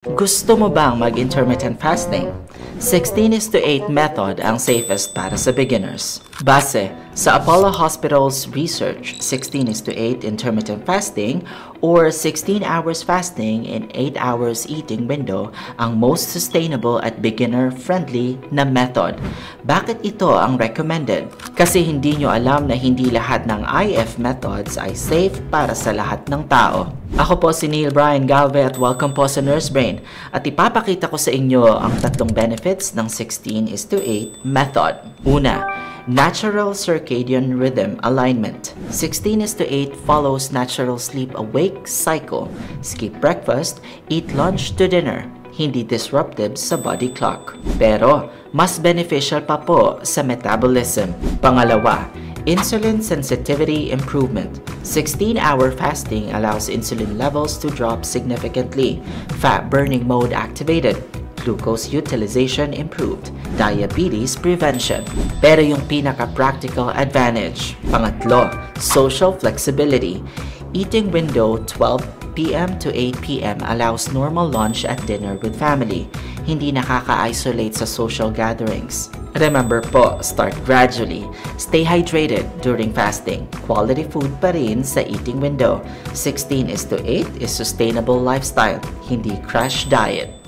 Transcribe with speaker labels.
Speaker 1: Gusto mo bang mag-intermittent fasting? 16:8 method ang safest para sa beginners. Base sa Apollo Hospital's research, 16:8 intermittent fasting or 16 hours fasting in 8 hours eating window ang most sustainable at beginner-friendly na method. Bakit ito ang recommended? Kasi hindi nyo alam na hindi lahat ng IF methods ay safe para sa lahat ng tao. Ako po si Neil Brian Galve at welcome po sa Nurse Brain at ipapakita ko sa inyo ang tatlong benefits ng 16:8 method. Una, natural circadian rhythm alignment. 16:8 follows natural sleep-awake cycle. Skip breakfast, eat lunch to dinner. Hindi disruptive sa body clock. Pero, mas beneficial pa po sa metabolism. Pangalawa, insulin sensitivity improvement. 16-hour fasting allows insulin levels to drop significantly. Fat burning mode activated. Glucose utilization improved. Diabetes prevention. Pero yung pinaka-practical advantage. Pangatlo, social flexibility. Eating window 12 p.m. to 8 p.m. allows normal lunch at dinner with family. Hindi nakaka-isolate sa social gatherings. Remember po, start gradually. Stay hydrated during fasting. Quality food pa rin sa eating window. 16:8 is sustainable lifestyle, hindi crash diet.